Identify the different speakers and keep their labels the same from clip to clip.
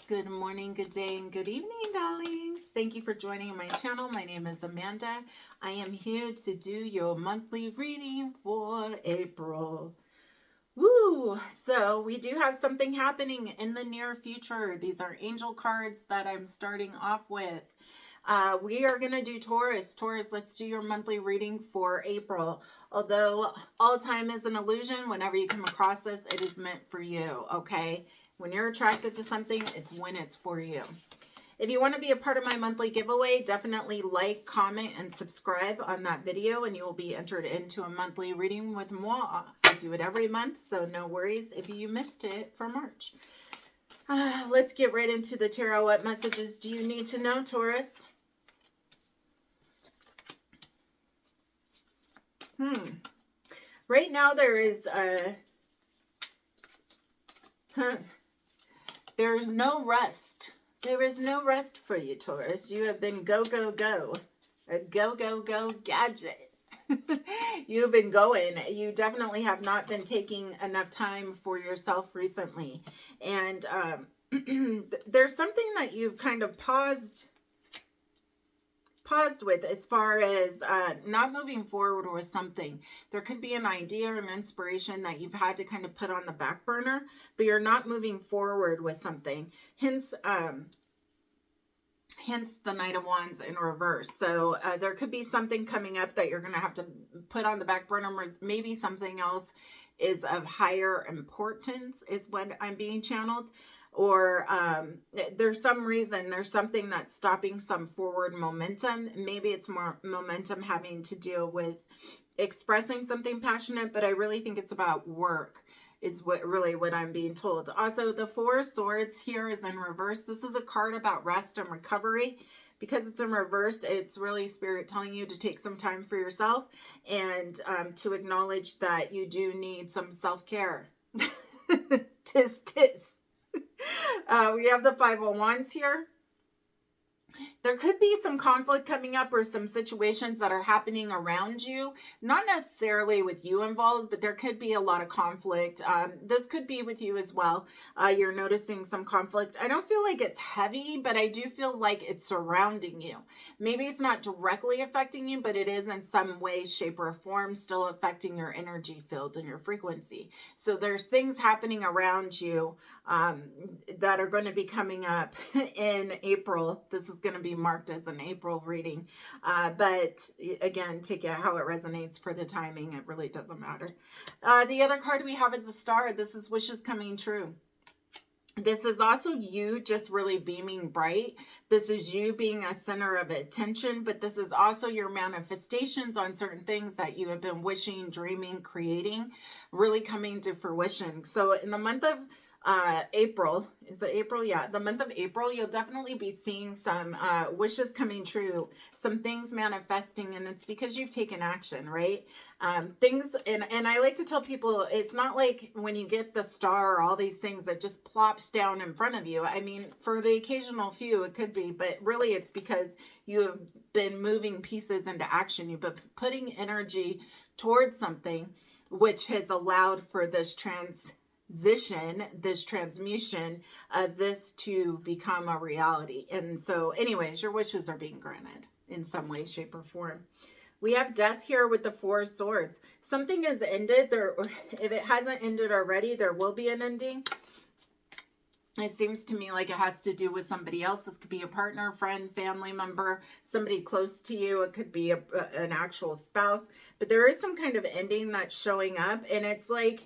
Speaker 1: Good morning, good day, and good evening, darlings. Thank you for joining my channel. My name is Amanda. I am here to do your monthly reading for April. Woo! So we do have something happening in the near future. These are angel cards that I'm starting off with. We are going to do Taurus. Taurus, let's do your monthly reading for April. Although all time is an illusion, whenever you come across this, it is meant for you, okay? When you're attracted to something, it's when it's for you. If you want to be a part of my monthly giveaway, definitely like, comment, and subscribe on that video, and you will be entered into a monthly reading with moi. I do it every month, so no worries if you missed it for March. Let's get right into the tarot. What messages do you need to know, Taurus? Right now there is there's no rest. There is no rest for you, Taurus. You have been go, go, go. A go, go, go gadget. You've been going. You definitely have not been taking enough time for yourself recently. And there's something that you've kind of paused with as far as not moving forward with something. There could be an idea or an inspiration that you've had to kind of put on the back burner, but you're not moving forward with something. Hence the Knight of Wands in reverse. So there could be something coming up that you're going to have to put on the back burner, or maybe something else is of higher importance is what I'm being channeled. Or there's some reason, there's something that's stopping some forward momentum. Maybe it's more momentum having to do with expressing something passionate, but I really think it's about work is what I'm being told. Also, the Four of Swords here is in reverse. This is a card about rest and recovery. Because it's in reverse, it's really Spirit telling you to take some time for yourself and to acknowledge that you do need some self-care. Tis, tis. We have the Five of Wands here. There could be some conflict coming up or some situations that are happening around you. Not necessarily with you involved, but there could be a lot of conflict. This could be with you as well. You're noticing some conflict. I don't feel like it's heavy, but I do feel like it's surrounding you. Maybe it's not directly affecting you, but it is in some way, shape, or form still affecting your energy field and your frequency. So there's things happening around you that are going to be coming up in April. This is going to be marked as an April reading, but again, take it how it resonates for the timing. It really doesn't matter. The other card we have is the Star. This is wishes coming true. This is also you just really beaming bright. This is you being a center of attention, but this is also your manifestations on certain things that you have been wishing, dreaming, creating, really coming to fruition. So in the month of April, is it April? Yeah, the month of April, you'll definitely be seeing some wishes coming true, some things manifesting, and it's because you've taken action, right? Things, and I like to tell people, it's not like when you get the Star or all these things that just plops down in front of you. I mean, for the occasional few, it could be, but really it's because you have been moving pieces into action. You've been putting energy towards something, which has allowed for this this transmutation of this to become a reality. And so anyways, your wishes are being granted in some way, shape, or form. We have Death here with the Four of Swords. Something has ended there. If it hasn't ended already, there will be an ending. It seems to me like it has to do with somebody else. This could be a partner, friend, family member, somebody close to you. It could be an actual spouse, but there is some kind of ending that's showing up, and it's like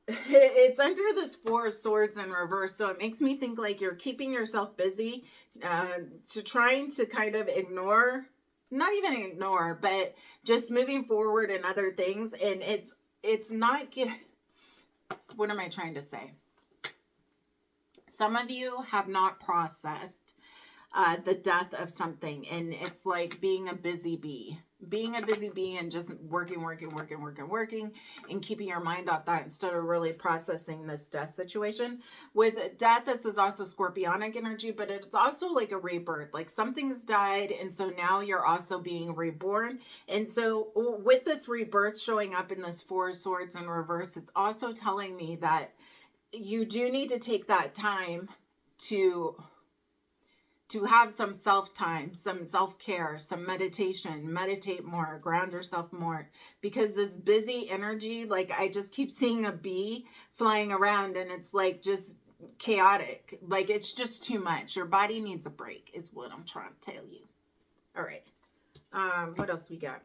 Speaker 1: it's under this Four of Swords in reverse. So it makes me think like you're keeping yourself busy to trying to kind of ignore, not even ignore, but just moving forward in other things. And it's not, what am I trying to say? Some of you have not processed the death of something, and it's like being a busy bee and just working and keeping your mind off that instead of really processing this death situation. With death, this is also scorpionic energy, but it's also like a rebirth, like something's died, and so now you're also being reborn. And so with this rebirth showing up in this Four of Swords in reverse, it's also telling me that you do need to take that time to have some self-time, some self-care, some meditation, meditate more, ground yourself more, because this busy energy, like I just keep seeing a bee flying around and it's like just chaotic. Like it's just too much. Your body needs a break is what I'm trying to tell you. All right. What else we got?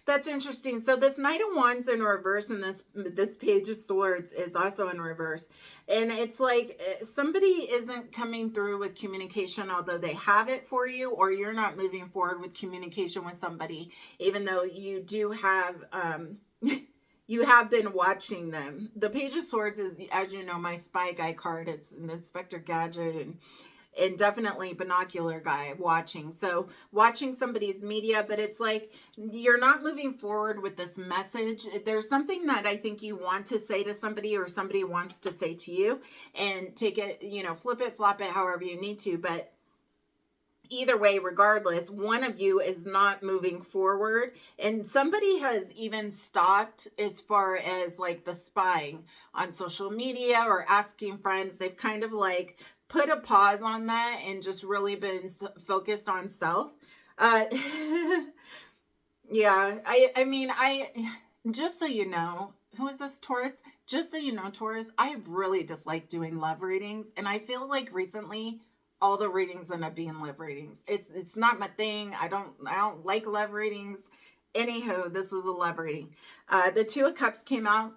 Speaker 1: That's interesting. So this Knight of Wands in reverse and this Page of Swords is also in reverse. And it's like somebody isn't coming through with communication, although they have it for you, or you're not moving forward with communication with somebody, even though you do have, you have been watching them. The Page of Swords is, as you know, my spy guy card. It's an Inspector Gadget and definitely binocular guy watching. So watching somebody's media, but it's like you're not moving forward with this message. There's something that I think you want to say to somebody or somebody wants to say to you, and take it, you know, flip it, flop it, however you need to. But either way, regardless, one of you is not moving forward, and somebody has even stopped as far as like the spying on social media or asking friends. They've kind of like put a pause on that and just really been focused on self. Yeah, I mean, just so you know, who is this, Taurus? Just so you know, Taurus, I really dislike doing love readings, and I feel like recently all the readings end up being love readings. It's not my thing. I don't like love readings. Anywho, this is a love reading. The Two of Cups came out,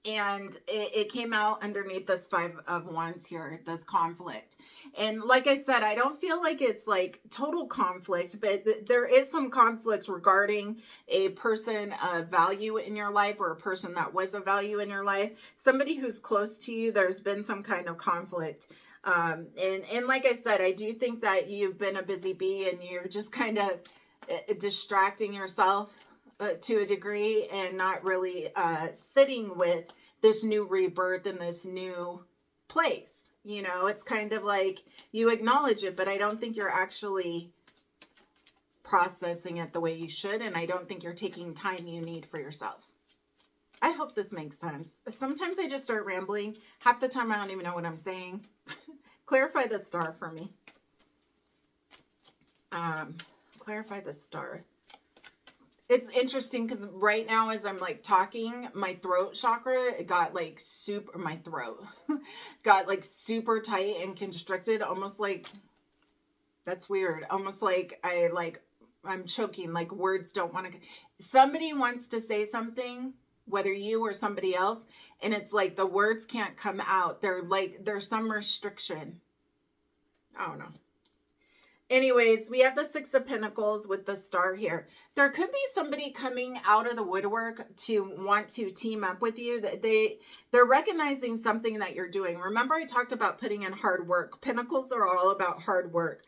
Speaker 1: and it came out underneath this Five of Wands here, this conflict. And like I said, I don't feel like it's like total conflict, but there is some conflict regarding a person of value in your life, or a person that was of value in your life. Somebody who's close to you, there's been some kind of conflict. And like I said, I do think that you've been a busy bee and you're just kind of distracting yourself to a degree, and not really sitting with this new rebirth in this new place. You know, it's kind of like you acknowledge it, but I don't think you're actually processing it the way you should, and I don't think you're taking time you need for yourself. I hope this makes sense. Sometimes I just start rambling. Half the time I don't even know what I'm saying. Clarify the star for me. Clarify the star. It's interesting because right now as I'm like talking, my throat chakra got like my throat got like super tight and constricted, almost like, that's weird. Almost like I'm choking, like words don't want to, somebody wants to say something, whether you or somebody else, and it's like the words can't come out. They're like, there's some restriction. I don't know. Anyways, we have the Six of Pentacles with the star here. There could be somebody coming out of the woodwork to want to team up with you. They're recognizing something that you're doing. Remember, I talked about putting in hard work. Pentacles are all about hard work.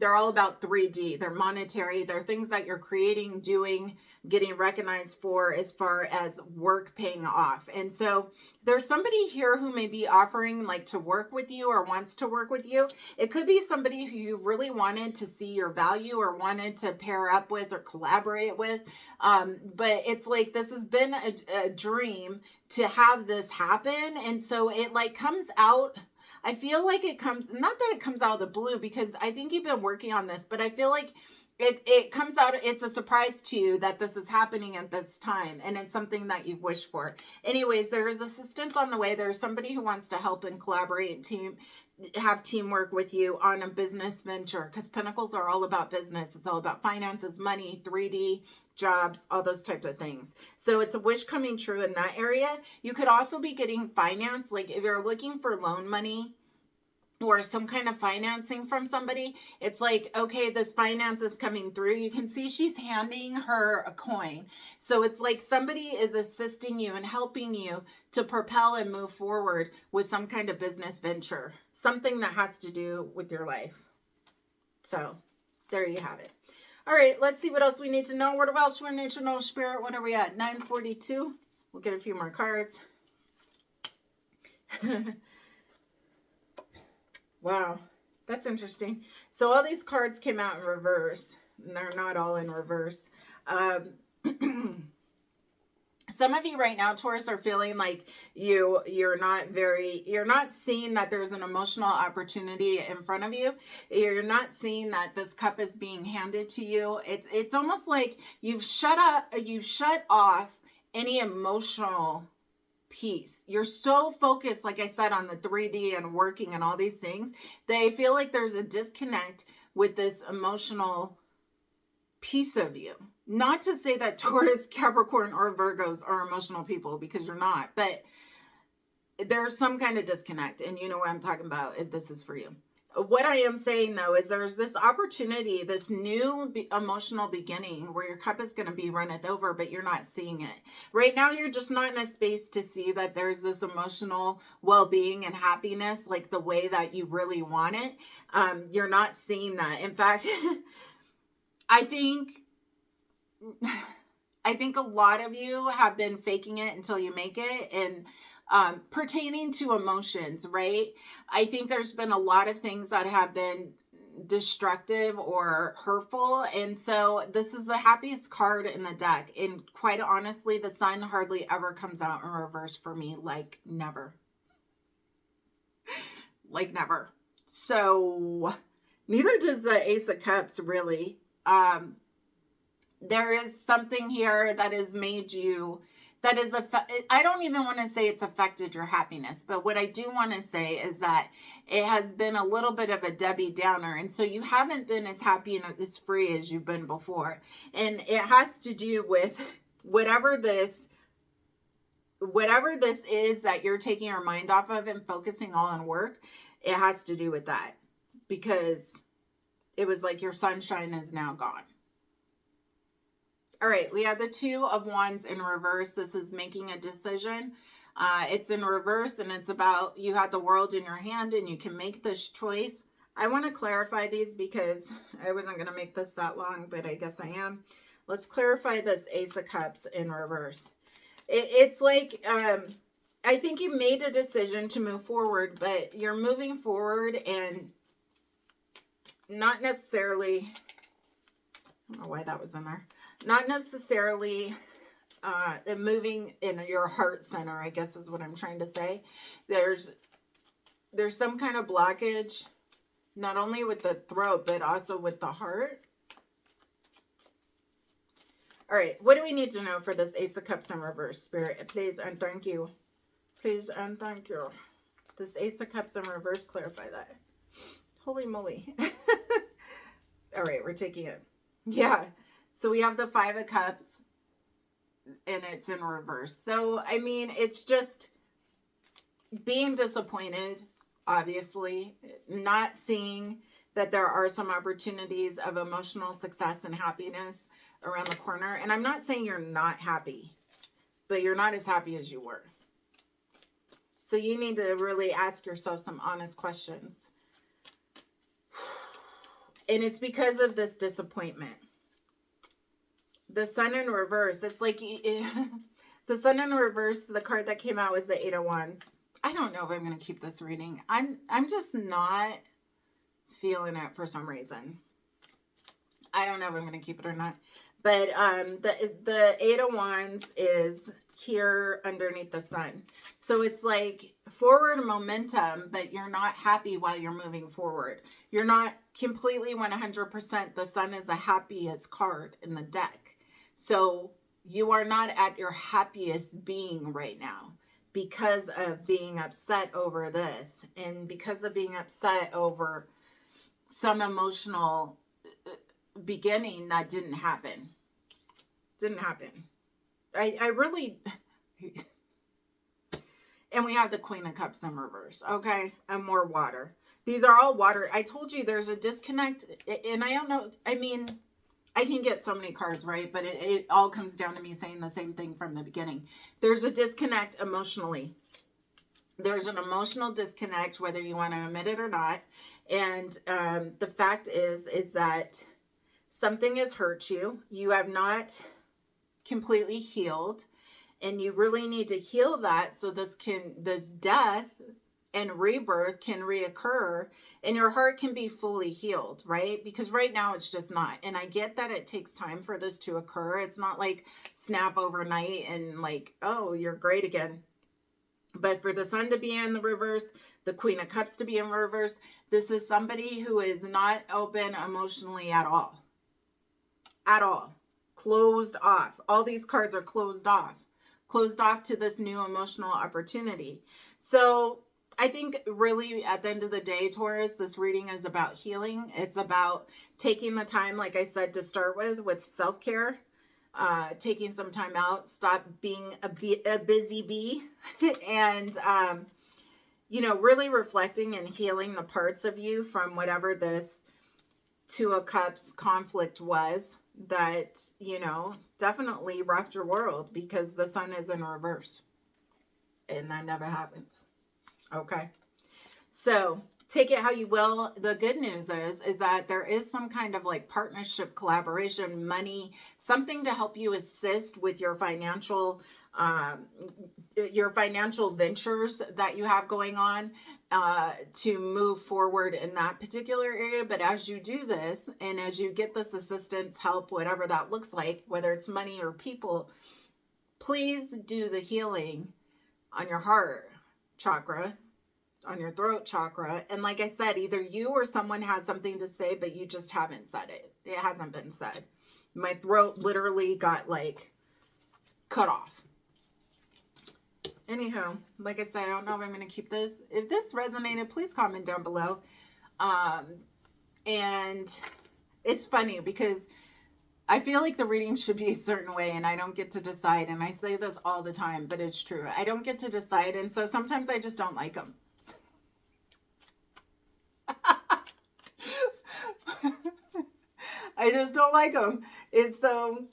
Speaker 1: They're all about 3D. They're monetary. They're things that you're creating, doing, getting recognized for, as far as work paying off. And so there's somebody here who may be offering like to work with you or wants to work with you. It could be somebody who you really wanted to see your value or wanted to pair up with or collaborate with. But it's like, this has been a dream to have this happen. And so it like comes out, I feel like it comes, not that it comes out of the blue, because I think you've been working on this, but I feel like it comes out, it's a surprise to you that this is happening at this time, and it's something that you've wished for. Anyways, there is assistance on the way. There's somebody who wants to help and collaborate and have teamwork with you on a business venture, because Pentacles are all about business. It's all about finances, money, 3D, jobs, all those types of things. So it's a wish coming true in that area. You could also be getting finance, like if you're looking for loan money or some kind of financing from somebody, it's like, okay, this finance is coming through. You can see she's handing her a coin. So it's like somebody is assisting you and helping you to propel and move forward with some kind of business venture, something that has to do with your life. So there you have it. All right, let's see what else we need to know. What else we need to know, Spirit? What are we at? 9:42. We'll get a few more cards. Wow, that's interesting. So all these cards came out in reverse, and they're not all in reverse. Some of you right now, Taurus, are feeling like you're not seeing that there's an emotional opportunity in front of you. You're not seeing that this cup is being handed to you. It's almost like you've shut off any emotional piece. You're so focused, like I said, on the 3D and working and all these things, they feel like there's a disconnect with this emotional piece of you. Not to say that Taurus, Capricorn, or Virgos are emotional people, because you're not, but there's some kind of disconnect, and you know what I'm talking about if this is for you. What I am saying though is there's this opportunity, this new emotional beginning where your cup is going to be runneth over, but you're not seeing it. Right now, you're just not in a space to see that there's this emotional well-being and happiness like the way that you really want it. You're not seeing that. In fact, I think a lot of you have been faking it until you make it. And pertaining to emotions, right? I think there's been a lot of things that have been destructive or hurtful. And so this is the happiest card in the deck. And quite honestly, the sun hardly ever comes out in reverse for me. Like never. Like never. So neither does the Ace of Cups really. There is something here that has made you, that is, I don't even want to say it's affected your happiness, but what I do want to say is that it has been a little bit of a Debbie Downer. And so you haven't been as happy and as free as you've been before. And it has to do with whatever this is that you're taking your mind off of and focusing all on work. It has to do with that, because it was like your sunshine is now gone. All right, we have the Two of Wands in reverse. This is making a decision. It's in reverse, and it's about you have the world in your hand and you can make this choice. I want to clarify these because I wasn't going to make this that long, but I guess I am. Let's clarify this Ace of Cups in reverse. It's like, I think you made a decision to move forward, but you're moving forward and not necessarily, I don't know why that was in there. Not necessarily moving in your heart center, I guess is what I'm trying to say. There's some kind of blockage, not only with the throat, but also with the heart. All right, what do we need to know for this Ace of Cups in reverse, Spirit? Please and thank you. Please and thank you. This Ace of Cups in reverse, clarify that. Holy moly. All right, we're taking it. Yeah. So we have the Five of Cups and it's in reverse. So, I mean, it's just being disappointed, obviously, not seeing that there are some opportunities of emotional success and happiness around the corner. And I'm not saying you're not happy, but you're not as happy as you were. So you need to really ask yourself some honest questions. And it's because of this disappointment. The Sun in reverse, it's like the Sun in reverse, the card that came out was the Eight of Wands. I don't know if I'm going to keep this reading. I'm just not feeling it for some reason. I don't know if I'm going to keep it or not. But the Eight of Wands is here underneath the Sun. So it's like forward momentum, but you're not happy while you're moving forward. You're not completely 100%. The Sun is the happiest card in the deck. So you are not at your happiest being right now because of being upset over this and because of being upset over some emotional beginning that didn't happen. Didn't happen. I really... And we have the Queen of Cups in reverse, okay? And more water. These are all water. I told you there's a disconnect, and I don't know, I mean, I can get so many cards, right? But it all comes down to me saying the same thing from the beginning. There's a disconnect emotionally. There's an emotional disconnect, whether you want to admit it or not. And the fact is that something has hurt you. You have not completely healed. And you really need to heal that so this death and rebirth can reoccur, and your heart can be fully healed, right? Because right now it's just not. And I get that it takes time for this to occur. It's not like snap overnight and like, oh, you're great again. But for the Sun to be in the reverse, the Queen of Cups to be in reverse, this is somebody who is not open emotionally at all. At all. Closed off. All these cards are closed off. Closed off to this new emotional opportunity. So I think really at the end of the day, Taurus, this reading is about healing. It's about taking the time, like I said, to start with self-care. Taking some time out, stop being a busy bee, and, you know, really reflecting and healing the parts of you from whatever this Two of Cups conflict was that, you know, definitely rocked your world, because the Sun is in reverse and that never happens. Okay. So take it how you will. The good news is that there is some kind of like partnership, collaboration, money, something to help you assist with your financial ventures that you have going on, to move forward in that particular area. But as you do this, and as you get this assistance, help, whatever that looks like, whether it's money or people, please do the healing on your heart chakra, on your throat chakra. And like I said, either you or someone has something to say, but you just haven't said it. It hasn't been said. My throat literally got like cut off. Anywho, like I said, I don't know if I'm going to keep this. If this resonated, please comment down below. And it's funny because I feel like the reading should be a certain way and I don't get to decide. And I say this all the time, but it's true. I don't get to decide. And so sometimes I just don't like them. I just don't like them. It's so,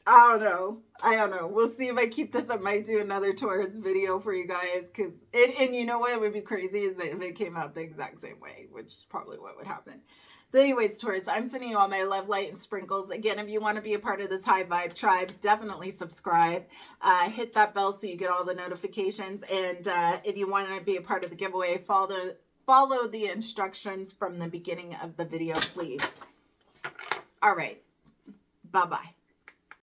Speaker 1: I don't know. We'll see if I keep this. I might do another Taurus video for you guys. And you know what would be crazy is that if it came out the exact same way, which is probably what would happen. But anyways, Taurus, I'm sending you all my love, light, and sprinkles. Again, if you want to be a part of this high vibe tribe, definitely subscribe. Hit that bell so you get all the notifications. And if you want to be a part of the giveaway, follow the instructions from the beginning of the video, please. All right. Bye-bye.